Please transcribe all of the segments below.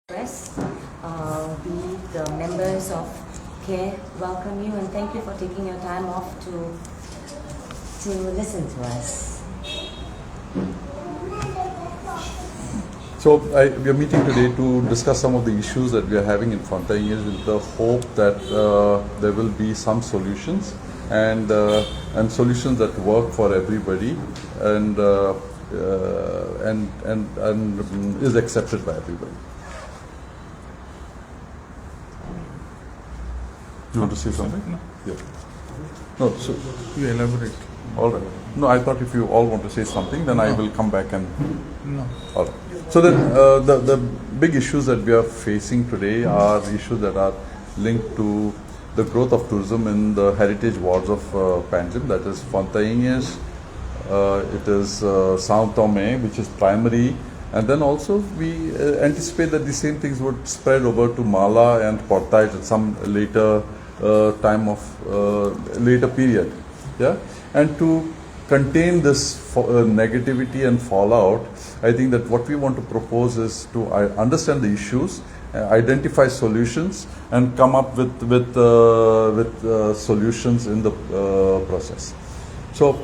Press, we, the members of CARE, welcome you and thank you for taking your time off to listen to us. So we are meeting today to discuss some of the issues that we are having in Fountainhas with the hope that there will be some solutions and solutions that work for everybody and is accepted by everybody. You want to say something? No. Yeah. No, so You elaborate. all right. No, I thought if you all want to say something, then I will come back and. No. All right. So then, the big issues that we are facing today are issues that are linked to the growth of tourism in the heritage wards of Panjim, that is Fountainhas, it is São Tomé, which is primary, and then also we anticipate that the same things would spread over to Mala and Portais at some later time of later period, yeah, and to contain this negativity and fallout, I think that what we want to propose is to understand the issues, identify solutions, and come up with solutions in the process. So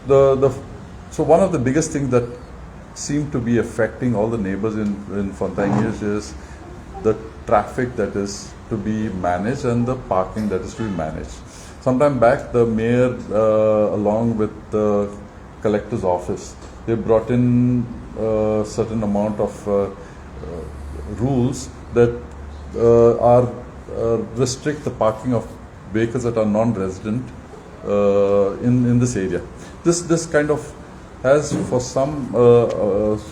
so one of the biggest things that seem to be affecting all the neighbors in Fountainhas is the traffic that is to be managed and the parking that is to be managed. Sometime back, the mayor, along with the collector's office, they brought in a certain amount of rules that restrict the parking of vehicles that are non-resident in this area. This kind of has for some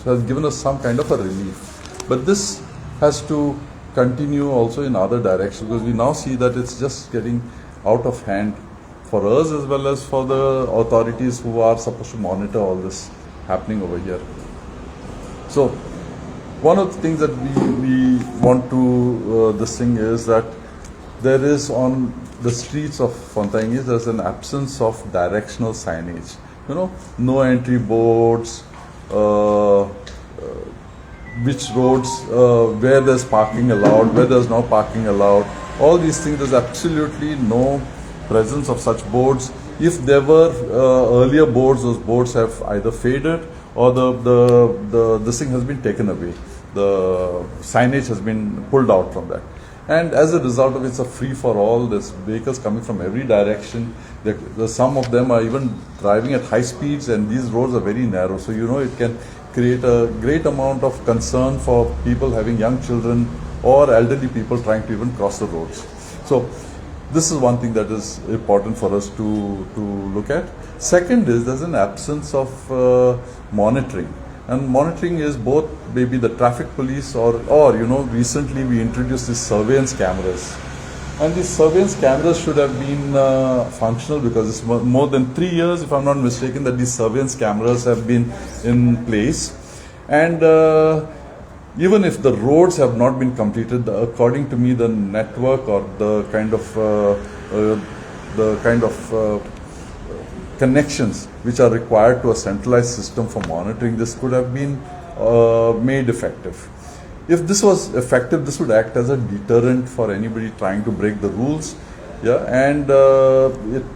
has given us some kind of a relief, but this has to continue also in other directions because we now see that it's just getting out of hand for us as well as for the authorities who are supposed to monitor all this happening over here. So one of the things that we want to this thing is that there is on the streets of Fountainhas there's an absence of directional signage. You know, no entry boards, which roads, where there's parking allowed, where there's no parking allowed. All these things, there's absolutely no presence of such boards. If there were earlier boards, those boards have either faded or this thing has been taken away. The signage has been pulled out from that. And as a result of it, it's a free-for-all. There's vehicles coming from every direction. Some of them are even driving at high speeds, and these roads are very narrow. So, you know, it can create a great amount of concern for people having young children or elderly people trying to even cross the roads. So, this is one thing that is important for us to look at. Second is there's an absence of monitoring. And monitoring is both maybe the traffic police or you know, recently we introduced these surveillance cameras. And these surveillance cameras should have been functional because it's more than 3 years, if I'm not mistaken, that these surveillance cameras have been in place. And even if the roads have not been completed, according to me, the network or the kind of connections which are required to a centralized system for monitoring this could have been made effective. If this was effective, this would act as a deterrent for anybody trying to break the rules, yeah, and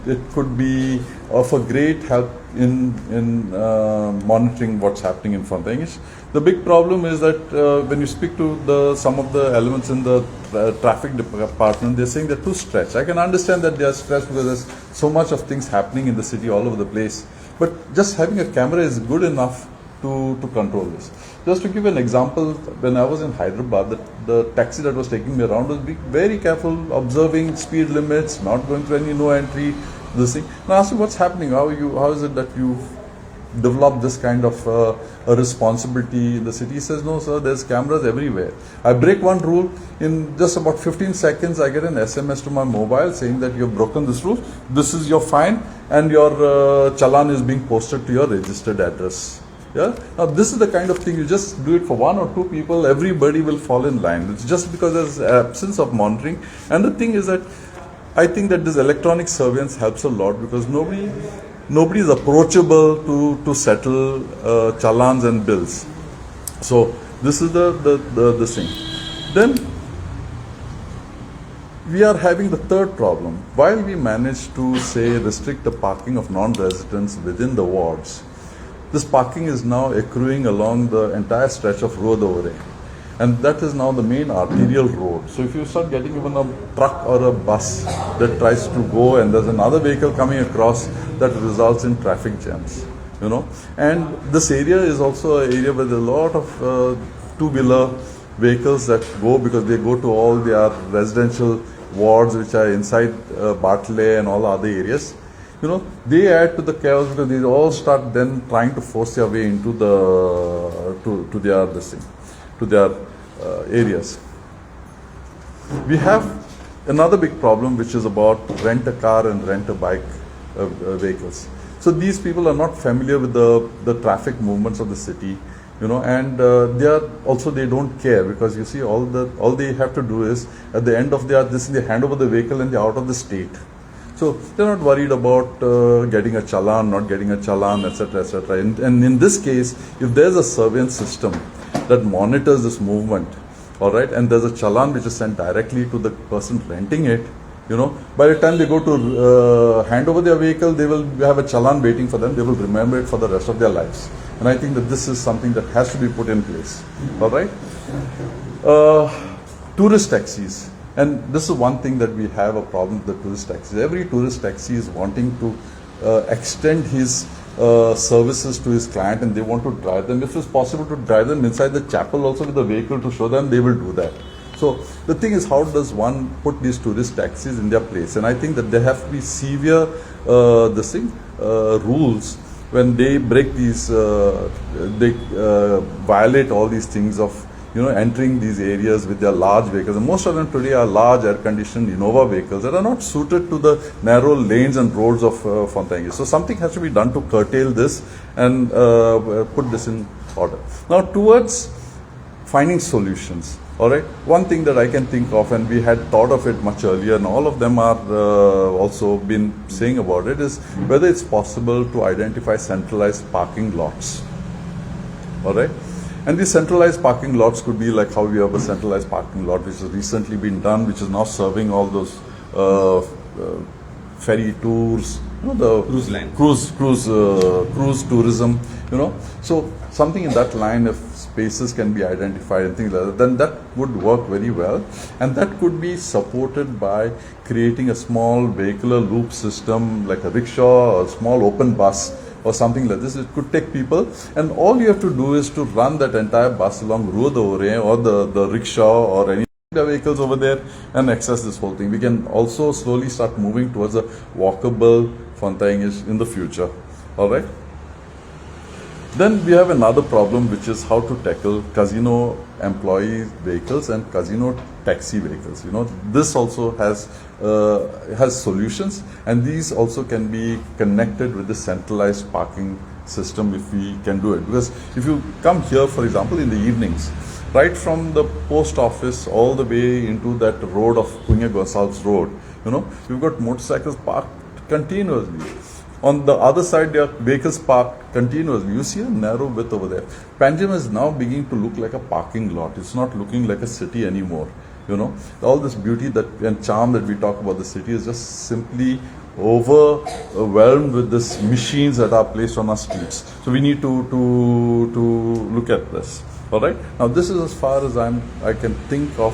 it could be of a great help in monitoring what's happening in Fountainhas. The big problem is that when you speak to some of the elements in the traffic department, they're saying they're too stretched. I can understand that they are stretched because there's so much of things happening in the city all over the place. But just having a camera is good enough to control this. Just to give an example, when I was in Hyderabad, the taxi that was taking me around was being very careful, observing speed limits, not going through any no entry, this thing. And I asked him, what's happening? How is it that you've developed this kind of a responsibility in the city? He says, no sir, there's cameras everywhere. I break one rule, in just about 15 seconds I get an SMS to my mobile saying that you've broken this rule, this is your fine, and your challan is being posted to your registered address. Yeah. Now this is the kind of thing, you just do it for one or two people, everybody will fall in line. It's just because there's absence of monitoring. And the thing is that I think that this electronic surveillance helps a lot because nobody is approachable to settle challans and bills. So this is the thing. Then we are having the third problem. While we manage to say restrict the parking of non-residents within the wards, this parking is now accruing along the entire stretch of Road over A. And that is now the main arterial road. So if you start getting even a truck or a bus that tries to go and there's another vehicle coming across, that results in traffic jams, you know. And this area is also an area where there are a lot of two-wheeler vehicles that go, because they go to all their residential wards which are inside Bartley and all the other areas. You know, they add to the chaos because they all start then trying to force their way into the to their this thing, to their areas. We have another big problem, which is about rent a car and rent a bike vehicles. So these people are not familiar with the traffic movements of the city, you know, and they don't care, because you see all they have to do is at the end of they hand over the vehicle and they're out of the state. So they're not worried about getting a challan, not getting a challan, etc., etc. And in this case, if there's a surveillance system that monitors this movement, all right, and there's a challan which is sent directly to the person renting it, you know, by the time they go to hand over their vehicle, they will have a challan waiting for them. They will remember it for the rest of their lives. And I think that this is something that has to be put in place, all right. Tourist taxis. And this is one thing that we have a problem with the tourist taxis. Every tourist taxi is wanting to extend his services to his client, and they want to drive them. If it's possible to drive them inside the chapel also with a vehicle to show them, they will do that. So the thing is, how does one put these tourist taxis in their place? And I think that there have to be severe rules when they break these, they violate all these things of, you know, entering these areas with their large vehicles. And most of them today are large air-conditioned Innova vehicles that are not suited to the narrow lanes and roads of Fountainhas. So something has to be done to curtail this and put this in order. Now, towards finding solutions, all right, one thing that I can think of, and we had thought of it much earlier, and all of them are also been saying about it, is whether it's possible to identify centralized parking lots, all right. And these centralized parking lots could be like how we have a centralized parking lot which has recently been done, which is now serving all those ferry tours, you know, the cruise line, cruise tourism, you know. So something in that line, if spaces can be identified and things like that, then that would work very well. And that could be supported by creating a small vehicular loop system like a rickshaw or a small open bus or something like this. It could take people, and all you have to do is to run that entire bus along Rue d'Ore or the rickshaw or any vehicles over there and access this whole thing. We can also slowly start moving towards a walkable Fountainhas in the future. All right. Then we have another problem, which is how to tackle casino employee vehicles and casino taxi vehicles. You know, this also has solutions, and these also can be connected with the centralized parking system if we can do it. Because if you come here, for example, in the evenings, right from the post office all the way into that road of Cunha Gonçalves Road, you know, you've got motorcycles parked continuously. On the other side, there are vehicles parked continuously. You see a narrow width over there. Panjim is now beginning to look like a parking lot. It's not looking like a city anymore. You know, all this beauty that and charm that we talk about the city is just simply overwhelmed with these machines that are placed on our streets. So we need to look at this. All right. Now this is as far as I can think of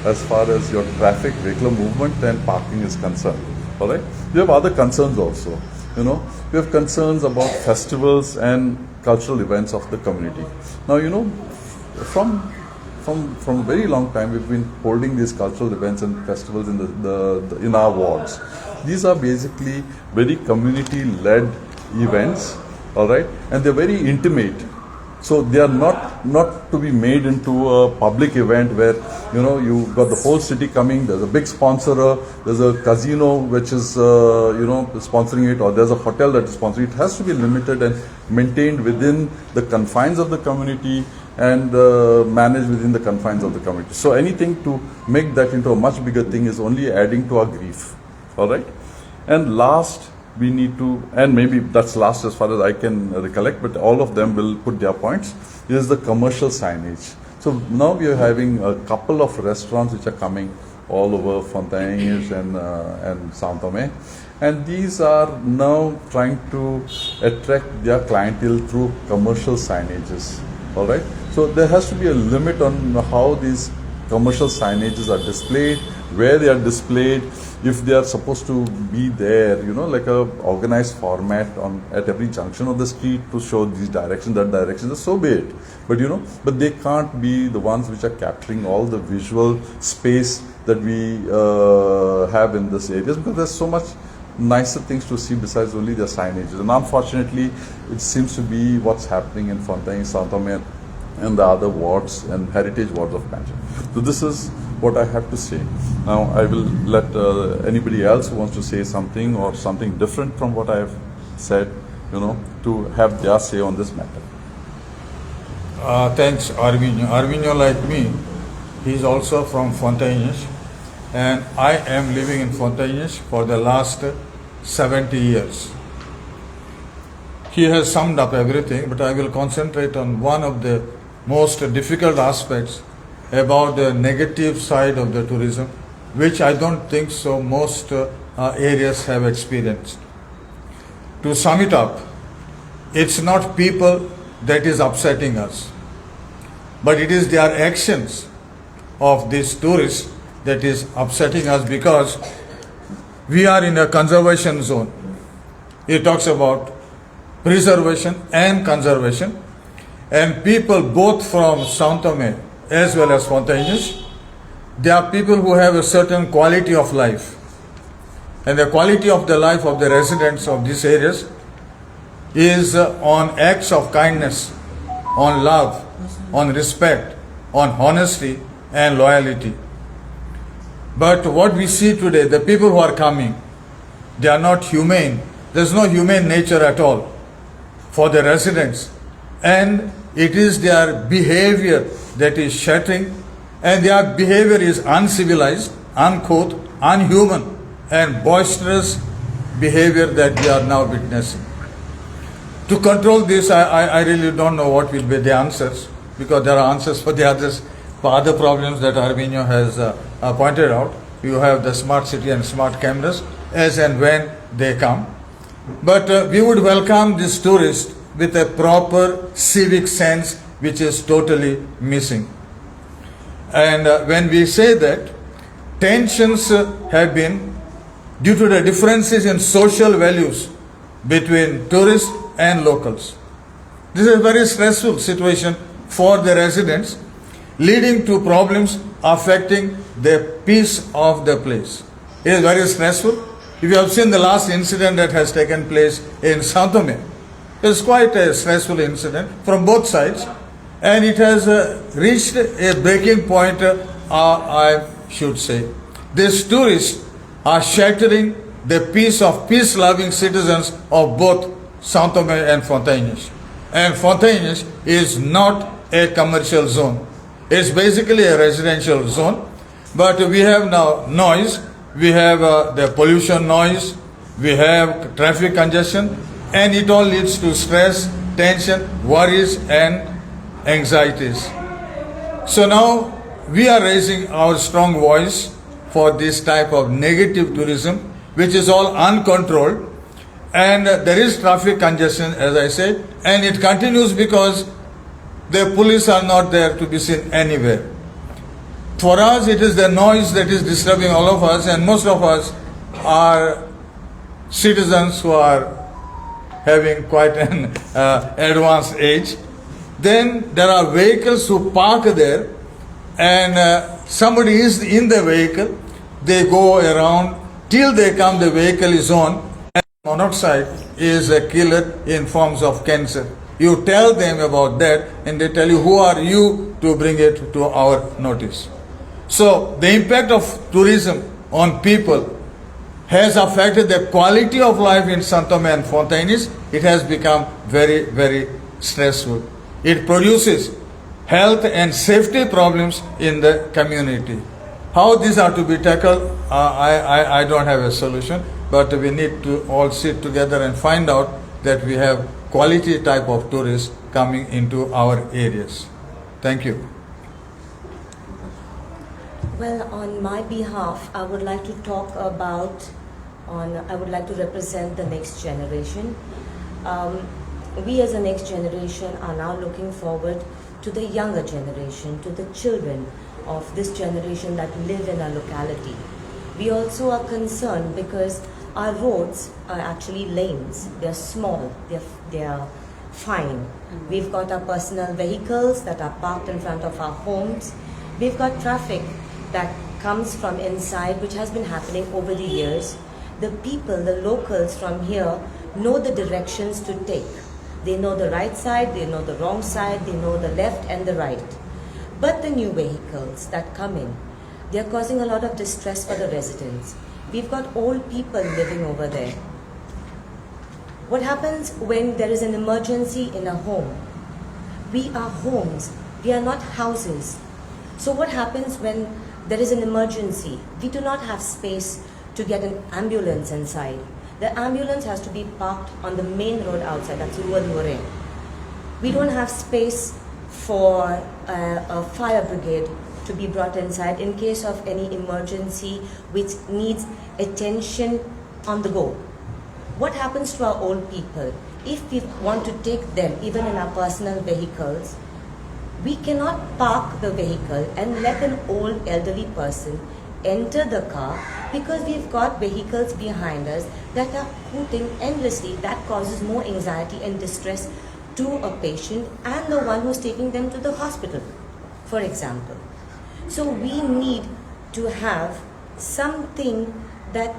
as far as your traffic, vehicular movement, and parking is concerned. All right. We have other concerns also. You know, we have concerns about festivals and cultural events of the community. Now, you know, from a very long time, we've been holding these cultural events and festivals in our wards. These are basically very community-led events, all right, and they're very intimate. So they are not to be made into a public event where, you know, you've got the whole city coming, there's a big sponsorer, there's a casino which is, you know, sponsoring it, or there's a hotel that is sponsoring it. It has to be limited and maintained within the confines of the community and managed within the confines of the community. So anything to make that into a much bigger thing is only adding to our grief, all right? And last, we need to, and maybe that's last as far as I can recollect, but all of them will put their points, is the commercial signage. So now we are having a couple of restaurants which are coming all over Fountainhas and São Tomé, and these are now trying to attract their clientele through commercial signages. All right. So there has to be a limit on how these commercial signages are displayed, where they are displayed, if they are supposed to be there, like a organized format at every junction of the street to show these directions, that direction, so be it. But they can't be the ones which are capturing all the visual space that we have in this areas, because there's so much nicer things to see besides only the signages. And unfortunately, it seems to be what's happening in Fountainhas, São Tomé, and the other wards and heritage wards of Panjim. So this is what I have to say. Now I will let anybody else who wants to say something or something different from what I have said, to have their say on this matter. Thanks, Arminio. Arminio, like me, he's also from Fountainhas, and I am living in Fountainhas for the last 70 years. He has summed up everything, but I will concentrate on one of the most difficult aspects about the negative side of the tourism, which I don't think so most areas have experienced. To sum it up, it's not people that is upsetting us, but it is their actions of these tourists that is upsetting us, because we are in a conservation zone. It talks about preservation and conservation, and people both from São Tomé as well as Fountainhas, they are people who have a certain quality of life, and the quality of the life of the residents of these areas is on acts of kindness, on love, on respect, on honesty and loyalty. But what we see today, the people who are coming, they are not humane. There's no humane nature at all for the residents, and it is their behavior that is shattering, and their behavior is uncivilized, uncouth, unhuman, and boisterous behavior that we are now witnessing. To control this, I really don't know what will be the answers, because there are answers for the others, for other problems that Arminio has pointed out. You have the smart city and smart cameras as and when they come. But we would welcome this tourist with a proper civic sense, which is totally missing. And when we say that, tensions have been due to the differences in social values between tourists and locals. This is a very stressful situation for the residents, leading to problems affecting the peace of the place. It is very stressful. If you have seen the last incident that has taken place in São Tomé, it's quite a stressful incident from both sides, and it has reached a breaking point, I should say. These tourists are shattering the peace of peace-loving citizens of both São Tomé and Fountainhas. And Fountainhas is not a commercial zone. It's basically a residential zone, but we have now noise, we have the pollution noise, we have traffic congestion, and it all leads to stress, tension, worries and anxieties. So now we are raising our strong voice for this type of negative tourism, which is all uncontrolled, and there is traffic congestion, as I said, and it continues because the police are not there to be seen anywhere. For us, it is the noise that is disturbing all of us, and most of us are citizens who are having quite an advanced age. Then there are vehicles who park there, and somebody is in the vehicle. They go around till they come, the vehicle is on, and monoxide is a killer in forms of cancer. You tell them about that, and they tell you, who are you to bring it to our notice? So the impact of tourism on people has affected the quality of life in São Tomé and Fountainhas. It has become very, very stressful. It produces health and safety problems in the community. How these are to be tackled, I don't have a solution, but we need to all sit together and find out that we have quality type of tourists coming into our areas. Thank you. Well, on my behalf, I would like to talk about, I would like to represent the next generation. We as a next generation are now looking forward to the younger generation, to the children of this generation that live in our locality. We also are concerned because our roads are actually lanes. They're small, they're fine. We've got our personal vehicles that are parked in front of our homes. We've got traffic that comes from inside, which has been happening over the years. The people, the locals from here know the directions to take. They know the right side, they know the wrong side, they know the left and the right. But the new vehicles that come in, they're causing a lot of distress for the residents. We've got old people living over there. What happens when there is an emergency in a home? We are homes, we are not houses. So what happens when there is an emergency? We do not have space to get an ambulance inside. The ambulance has to be parked on the main road outside, that's Ruadure. We don't have space for a fire brigade to be brought inside in case of any emergency which needs attention on the go. What happens to our old people? If we want to take them even in our personal vehicles, we cannot park the vehicle and let an old elderly person enter the car because we've got vehicles behind us that are hooting endlessly. That causes more anxiety and distress to a patient and the one who's taking them to the hospital, for example. So we need to have something that,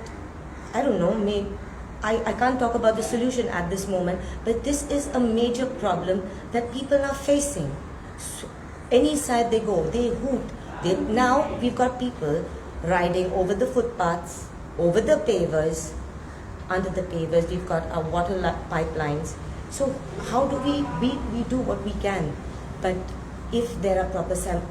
I don't know, I can't talk about the solution at this moment, but this is a major problem that people are facing. So any side they go, they hoot. Now we've got people riding over the footpaths, over the pavers, under the pavers we've got our water pipelines. So how do we do what we can, but if there are proper signs,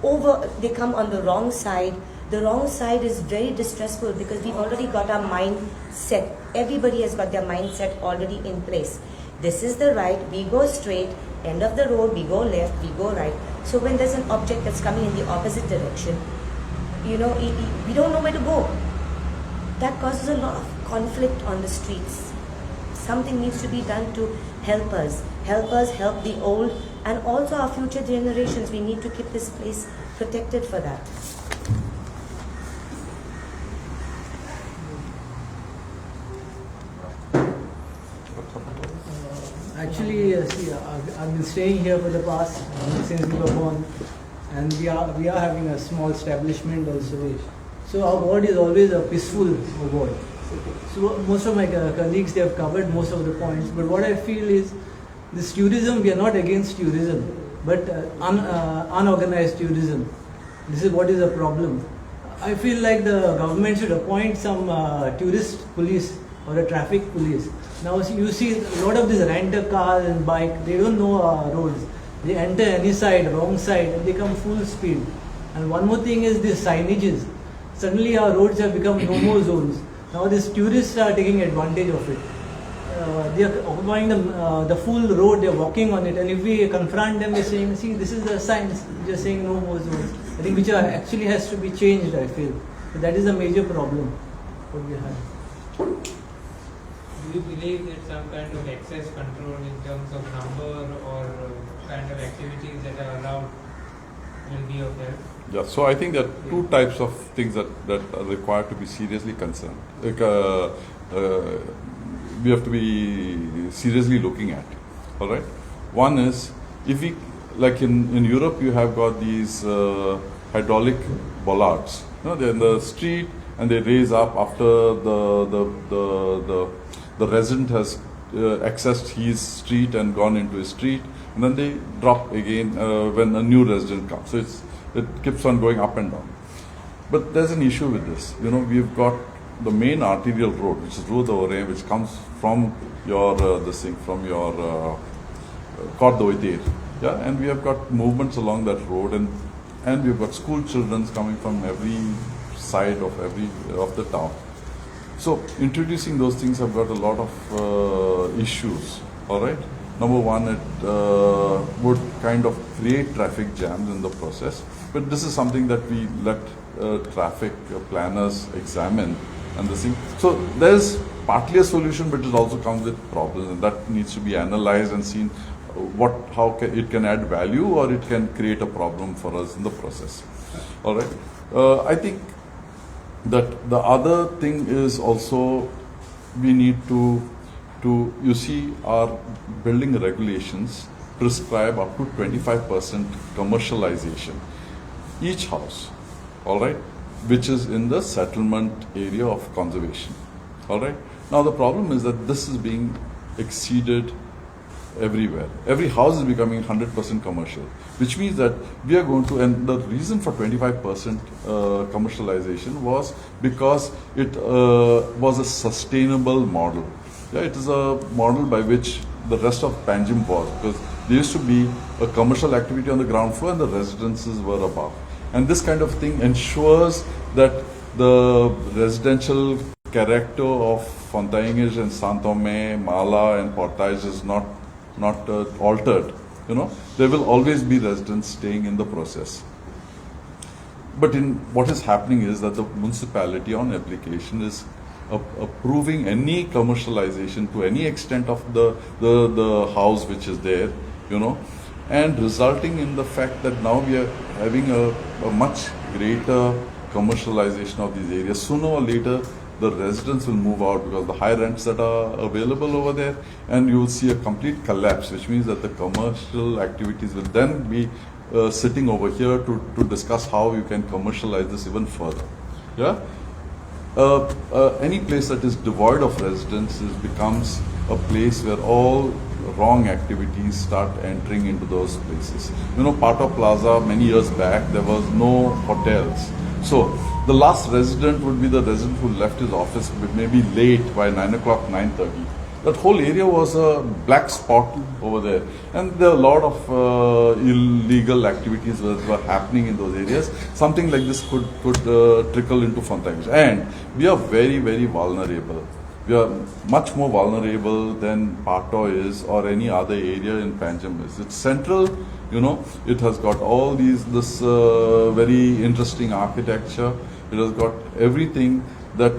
they come on the wrong side. The wrong side is very distressful because we've already got our mind set. Everybody has got their mindset already in place. This is the right, we go straight, end of the road, we go left, we go right. So when there's an object that's coming in the opposite direction, we don't know where to go. That causes a lot of conflict on the streets. Something needs to be done to help us, help the old, and also our future generations. We need to keep this place protected for that. Actually, see, I've been staying here for the past since we were born, and we are having a small establishment also. So our ward is always a peaceful ward. So most of my colleagues, they have covered most of the points. But what I feel is this tourism, we are not against tourism, but unorganized tourism. This is what is a problem. I feel like the government should appoint some tourist police or a traffic police. Now you see a lot of these renter cars and bike, they don't know roads. They enter any side, wrong side, and they come full speed. And one more thing is these signages. Suddenly our roads have become no-mo zones. Now these tourists are taking advantage of it. They are occupying the full road, they are walking on it, and if we confront them, they are saying, see, this is the signs, just saying no more zones. I think which actually has to be changed, I feel. So that is a major problem what we have. Do you believe that some kind of access control in terms of number or kind of activities that are allowed will be of help? Yeah, so I think there are two types of things that are required to be seriously concerned. Like, we have to be seriously looking at. All right. One is, if we, like in Europe, you have got these hydraulic bollards. They're in the street and they raise up after the resident has accessed his street and gone into his street, and then they drop again when a new resident comes. So it keeps on going up and down. But there's an issue with this. We've got the main arterial road, which is Rua da Ore, which comes from your from your Cor da Oiteiro. Yeah, and we have got movements along that road, and we've got school children coming from every side of the town. So introducing those things have got a lot of issues. All right. Number one, it would kind of create traffic jams in the process. But this is something that we let traffic planners examine and this thing. So there's partly a solution, but it also comes with problems, and that needs to be analyzed and seen how it can add value or it can create a problem for us in the process. All right. I think that the other thing is also we need to you see our building regulations prescribe up to 25% commercialization each house, all right, which is in the settlement area of conservation, all right. Now the problem is that this is being exceeded everywhere. Every house is becoming 100% commercial, which means that we are going to, and the reason for 25% commercialization was because it was a sustainable model. Yeah, it is a model by which the rest of Panjim was, because there used to be a commercial activity on the ground floor and the residences were above. And this kind of thing ensures that the residential character of Fountainhas and Santomé, Mala and Portage is not altered. You know, there will always be residents staying in the process. But what is happening is that the municipality on application is approving any commercialization to any extent of the house which is there, you know, and resulting in the fact that now we are having a much greater commercialization of these areas. Sooner or later, the residents will move out because the high rents that are available over there, and you will see a complete collapse, which means that the commercial activities will then be sitting over here to discuss how you can commercialize this even further. Yeah. Any place that is devoid of residences becomes a place where all wrong activities start entering into those places. You know, Pato Plaza, many years back, there was no hotels. So the last resident would be the resident who left his office maybe late by 9 o'clock, 9:30. That whole area was a black spot over there. And there are a lot of illegal activities that were happening in those areas. Something like this could trickle into Fountainhas. And we are very, very vulnerable. We are much more vulnerable than Pato is or any other area in Panjim is. It's central, you know, it has got all this very interesting architecture. It has got everything that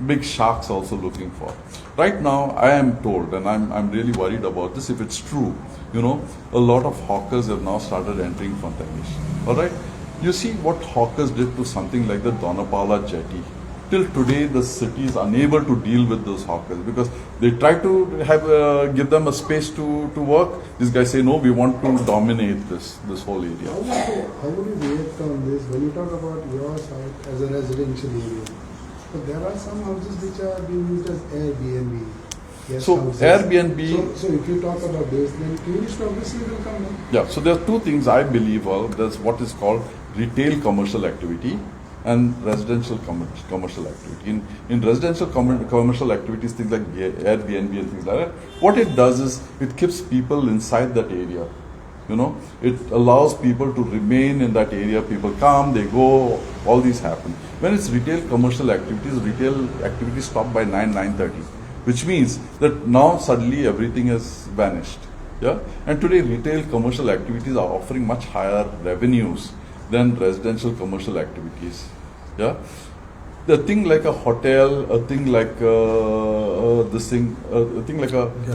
big sharks also looking for. Right now, I am told, and I'm really worried about this, if it's true, you know, a lot of hawkers have now started entering Fountainhas. All right? You see what hawkers did to something like the Donapala jetty. Till today, the city is unable to deal with those hawkers because they try to give them a space to work. These guys say, no, we want to dominate this whole area. How would you react on this when you talk about your site as a residential area? But there are some houses which are being used as Airbnb. So houses. Airbnb. So if you talk about this, then tourists obviously will come in. Yeah. So there are two things I believe of. There's what is called retail commercial activity and residential commercial activity. In residential commercial activities, things like Airbnb and things like that, what it does is it keeps people inside that area. You know, it allows people to remain in that area. People come, they go, all these happen. When it's retail activities stop by 9:30, which means that now suddenly everything has vanished. Yeah, and today retail commercial activities are offering much higher revenues than residential commercial activities. Yeah, the thing like a hotel, a thing like a Guest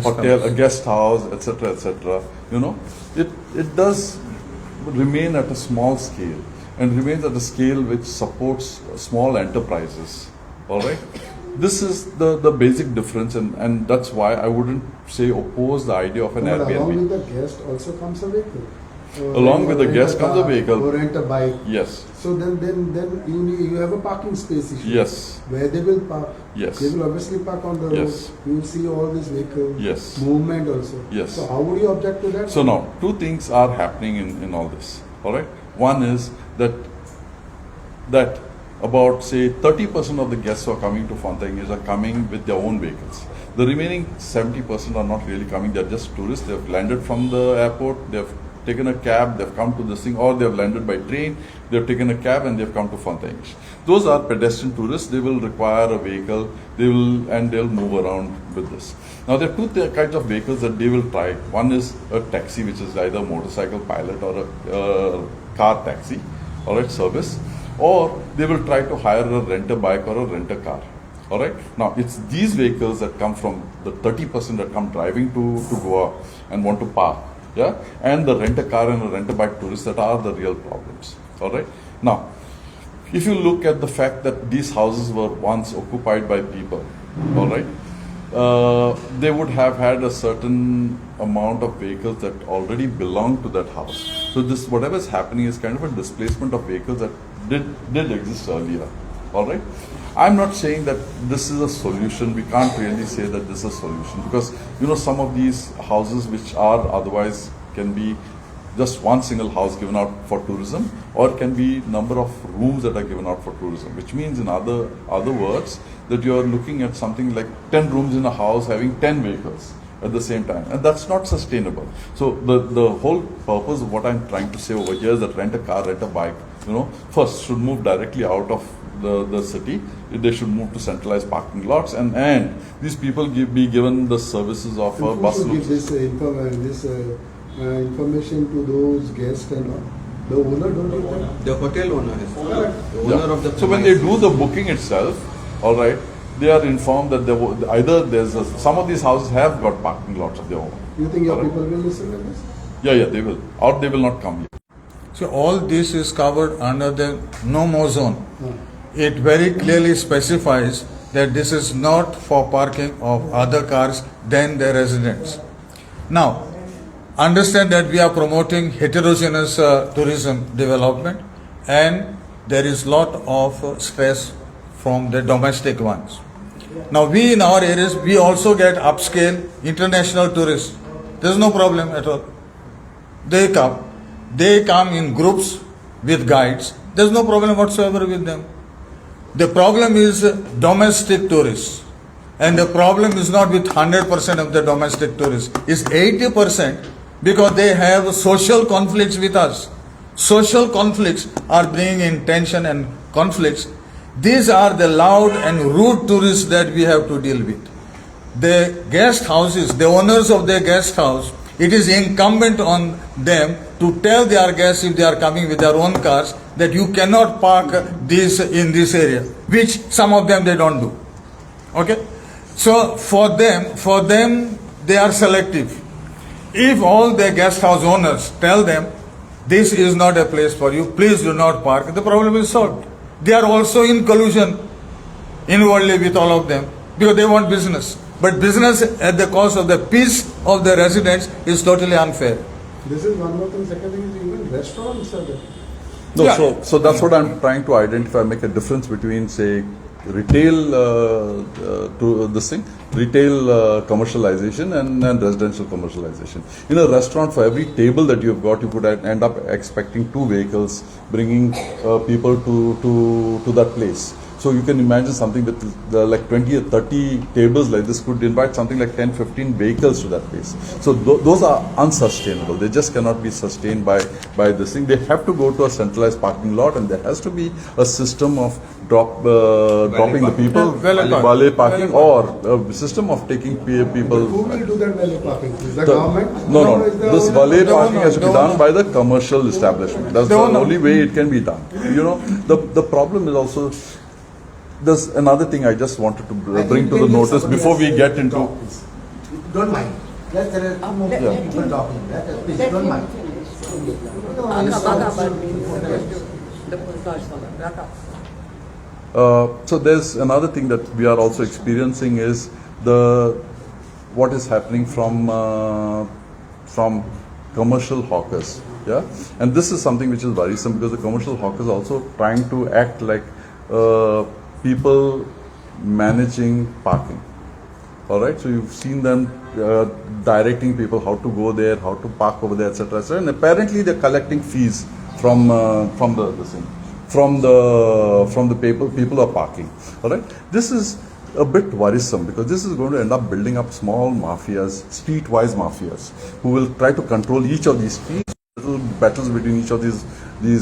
hotel, house. a guest house, etc. You know, it does remain at a small scale and remains at a scale which supports small enterprises. All right. This is the basic difference, and that's why I wouldn't say oppose the idea of an But Airbnb. along with the guest also comes a vehicle. Along with the Rent guest a comes a car vehicle. Or rent a bike. Yes. So then you have a parking space issue. Yes. Where they will park. Yes. They will obviously park on the road. Yes. You will see all these vehicles. Yes. Movement also. Yes. So how would you object to that? So now, two things are happening in all this. All right. One is that about say 30% of the guests who are coming to Fountainhas are coming with their own vehicles. The remaining 70% are not really coming. They are just tourists. They have landed from the airport. They have taken a cab. They have come to this thing, or they have landed by train. They have taken a cab and they have come to Fountainhas. Those are pedestrian tourists. They will require a vehicle. They'll move around with this. Now there are two kinds of vehicles that they will try. One is a taxi, which is either a motorcycle pilot or a car taxi, all right, service. or they will try to hire a rent-a-bike or a rent-a-car. All right. Now it's these vehicles that come from the 30% that come driving to Goa and want to park, yeah, and the rent-a-car and the rent-a-bike tourists that are the real problems. All right. Now, if you look at the fact that these houses were once occupied by people, all right, they would have had a certain amount of vehicles that already belong to that house. So this, whatever is happening, is kind of a displacement of vehicles that did exist earlier. All right. I'm not saying that this is a solution. We can't really say that this is a solution, because some of these houses which are otherwise can be just one single house given out for tourism, or can be number of rooms that are given out for tourism, which means in other words that you are looking at something like 10 rooms in a house having 10 vehicles at the same time, and that's not sustainable. So the whole purpose of what I'm trying to say over here is that rent a car, rent a bike, first should move directly out of the city. They should move to centralized parking lots, and these people be given the services of a bus route. routes. Give this information to those guests and all. The owner don't give them. The hotel owner has. The owner Yeah. of the So when they do the booking itself, all right, they are informed that some of these houses have got parking lots of their own. You think your All right. people will listen to this? Yeah, they will, or they will not come here. So all this is covered under the no-more zone. It very clearly specifies that this is not for parking of other cars than the residents. Now, understand that we are promoting heterogeneous tourism development, and there is lot of stress from the domestic ones. Now we in our areas, we also get upscale international tourists. There is no problem at all. They come in groups with guides. There is no problem whatsoever with them. The problem is domestic tourists. And the problem is not with 100% of the domestic tourists. It's 80%, because they have social conflicts with us. Social conflicts are bringing in tension and conflicts. These are the loud and rude tourists that we have to deal with. The guest houses, the owners of the guest house, it is incumbent on them to tell their guests, if they are coming with their own cars, that you cannot park this in this area, which some of them they don't do. Okay? So for them they are selective. If all the guest house owners tell them, this is not a place for you, please do not park, the problem is solved. They are also in collusion inwardly with all of them, because they want business. But business at the cost of the peace of the residents is totally unfair. This is one more thing. Second thing is even restaurants are there. No, Yeah. so that's what I'm trying to identify, make a difference between, say, retail commercialization and residential commercialization. In a restaurant, for every table that you've got, you could end up expecting 2 vehicles bringing people to that place. So you can imagine something with like 20 or 30 tables like this could invite something like 10, 15 vehicles to that place. So those are unsustainable. They just cannot be sustained by this thing. They have to go to a centralized parking lot, and there has to be a system of dropping the people, valet parking, or a system of taking people. Who will do that valet parking? Is the government? No. Is the This owner? valet parking has to be the done owner. by the commercial establishment. That's the only way it can be done. The problem is also, there's another thing I just wanted to bring to the notice before we get into. Don't mind. There are people talking. Please don't mind. So there's another thing that we are also experiencing is what is happening from commercial hawkers, yeah, and this is something which is worrisome, because the commercial hawkers are also trying to act like people managing parking. All right, so you've seen them directing people how to go there, how to park over there, etc., etc. And apparently they're collecting fees from the people who are parking. All right, this is a bit worrisome, because this is going to end up building up small mafias, streetwise mafias, who will try to control each of these streets. Little battles between each of these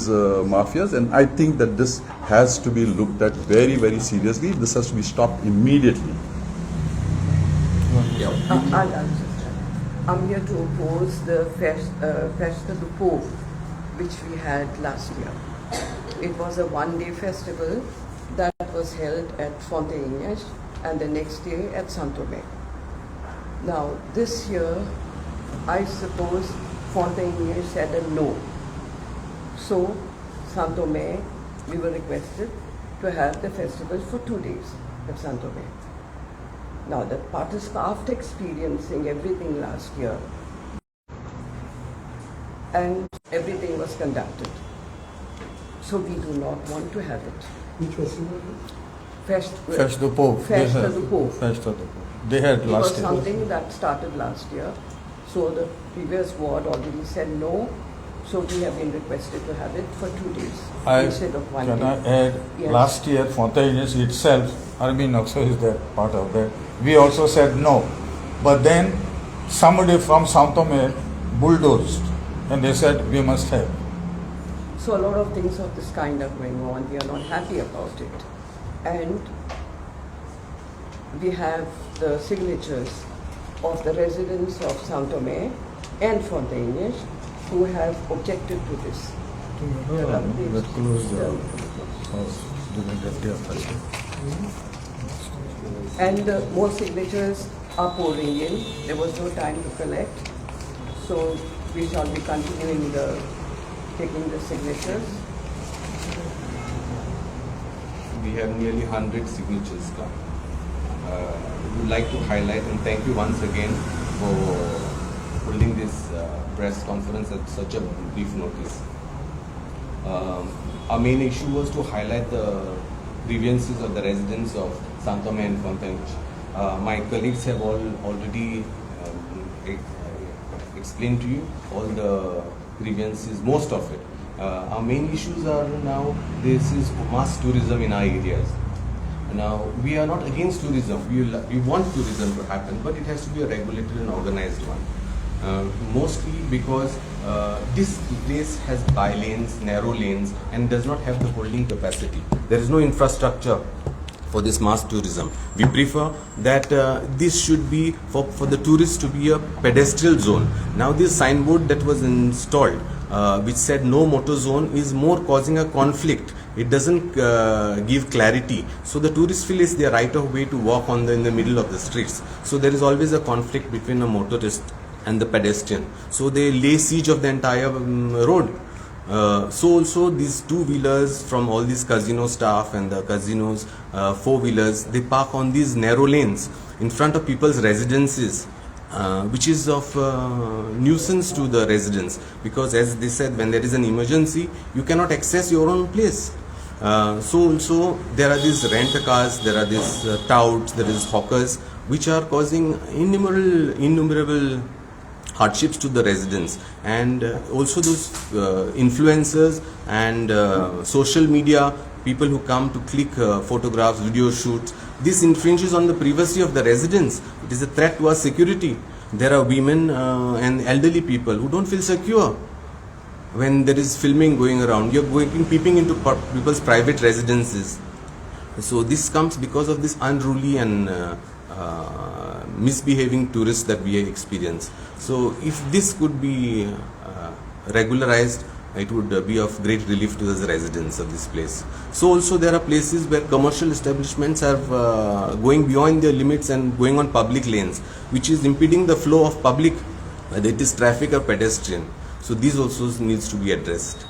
mafias, and I think that this has to be looked at very, very seriously. This has to be stopped immediately. I'm here to oppose the Festa do Povo, which we had last year. it was a one-day festival that was held at Fountainhas and the next day at Santomé. Now, this year, I suppose Fountainhas said a no. So, Santomé, we were requested to have the festival for 2 days at Santomé. Now, the after experiencing everything last year, and everything was conducted, so we do not want to have it. Which festival? Festa do Povo. Festa do Povo. Festa do Povo. They had It last was year. something that started last year. So the previous ward already said no. So we have been requested to have it for 2 days instead of 1 Can day. I add, Yes. last year Fountainhas itself, Armin also is there, part of that. We also said no. But then somebody from Sao Tome bulldozed and they said we must have. So a lot of things of this kind are going on. We are not happy about it. And we have the signatures of the residents of Sao Tome and Fountainhas who have objected to this. That closed the house during that day of festival. And more signatures are pouring in. There was no time to collect. So we shall be continuing taking the signatures. We have nearly 100 signatures come. We would like to highlight and thank you once again for holding this press conference at such a brief notice. Our main issue was to highlight the grievances of the residents of Santomé and Fountainhas. My colleagues have already explained to you all the grievances, most of it. Our main issues are now, this is mass tourism in our areas. Now, we are not against tourism. We want tourism to happen, but it has to be a regulated and organized one. Mostly because this place has by-lanes, narrow lanes, and does not have the holding capacity. There is no infrastructure for this mass tourism. We prefer that this should be for the tourists to be a pedestrian zone. Now, this signboard that was installed, which said no motor zone, is more causing a conflict. It doesn't give clarity. So the tourists feel it's their right of way to walk in the middle of the streets. So there is always a conflict between a motorist and the pedestrian. So they lay siege of the entire road. So also these two-wheelers from all these casino staff and the casinos, four-wheelers, they park on these narrow lanes in front of people's residences. Which is of nuisance to the residents, because as they said, when there is an emergency, you cannot access your own place. So also there are these rent-a-cars, there are these touts, there is hawkers, which are causing innumerable hardships to the residents, and also those influencers and social media people who come to click photographs, video shoots. This infringes on the privacy of the residents. It is a threat to our security. There are women and elderly people who don't feel secure when there is filming going around. You're peeping into people's private residences. So this comes because of this unruly and misbehaving tourists that we experience. So if this could be regularized, it would be of great relief to the residents of this place. So also there are places where commercial establishments are going beyond their limits and going on public lanes, which is impeding the flow of public, whether it is traffic or pedestrian. So these also needs to be addressed.